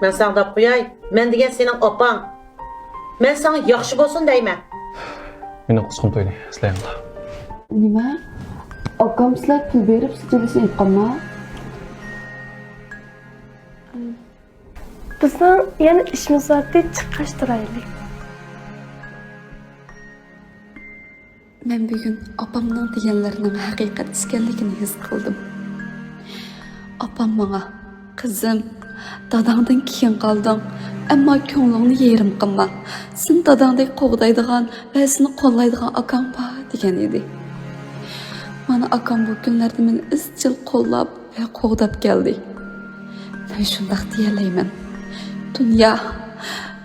Ben sana da koyay, ben degan senin opan. Ben sana yaxşı bolsun deyman. Meni qusqim to'ydi, sizlarga. Nima? Akam sizlar pul berib sijilishni aytganmi? Bizning yana ishimiz bor deb chiqashtiraylik. Men bugun opamning deganlarining haqiqat ekanligini his qildim. Opam menga, "Qizim, dadangdan keyin qolding, ammo ko'nglingni yerim qilma. Sen dadangdek qo'g'daydigan va seni qo'llaydigan akam bor" degan edi. Mana akam bu kunlarda meni izchil qo'llab va qo'g'dab keldi. Men shundoq deyalayman. Dunyo,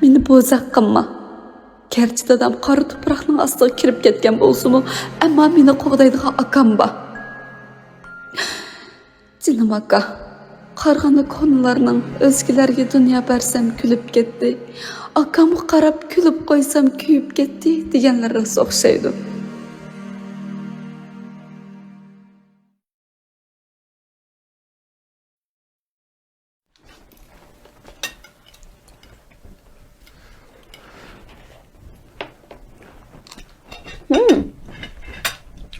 meni bo'zaq qilma. Gerçi dadam qora tuproqning ostiga kirib ketgan bo'lsa-mu, ammo meni qo'g'daydigan akam bor. Jinim aka, qarg'ana konularning o'zgalarga dunyo bersam kulib ketdi. Akamga qarab kulib qo'ysam kuyib ketdi deganlarga o'xshaydi.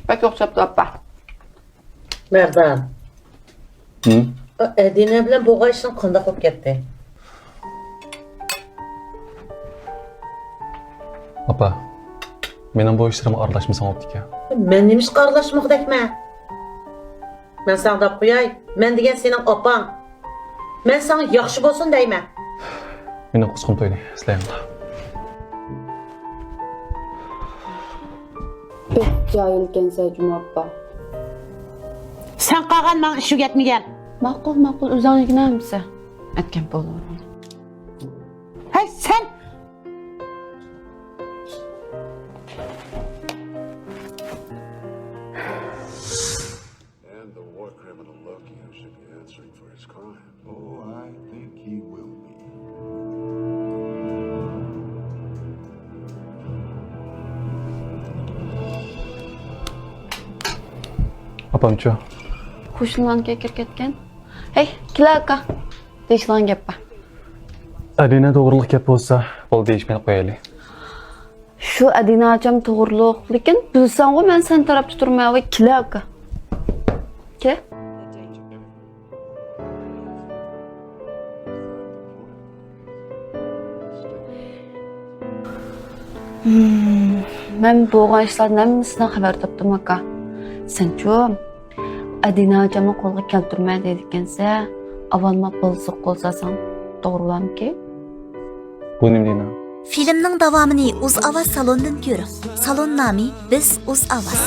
Bak o'xshabdi oppa. Merdan, Hı? Edine bilan bo'g'ayishing qanday bo'lib ketdi? Opa, mening bu ishlarimga aralashmasang bo'pti-ku. Men nima ish qaralashmoqdakman? Men sana da koyay, ben degan senin opan. Ben sana yaxşı bolsun deyman. Meni qusqim to'ydi, sizlarga. Pek cahilkense Cuma oppa. Sen qalgan men ish o'rgatmagan. Ma'qul, o'zingizga nimsa? Aytgan bo'laman. Hey sen! And the war criminal Loki who should be answering for his crime. Oh, I think he will be. Opamchu, Qo'shnilarga kirib ketgan. Hey, kela aka. Deyishlan gap bor. Adina to'g'riliq gap bo'lsa, bo'l deyishmay qo'yaylik. Shu Adinacham to'g'riliq, lekin bilsang-ku men sen tarafda turmay va kela aka. Ke? Men bo'lgan ishlardan hammasini xabar topdim aka. Sen-chu Adinachamni qo'lga keltirmay deydigansa, avvalma bo'lsa qo'lsasan, to'g'rilamki? Bu nima deyman? Filmning davomini UzAvoz salondan ko'ring. Salon nomi Biz UzAvoz.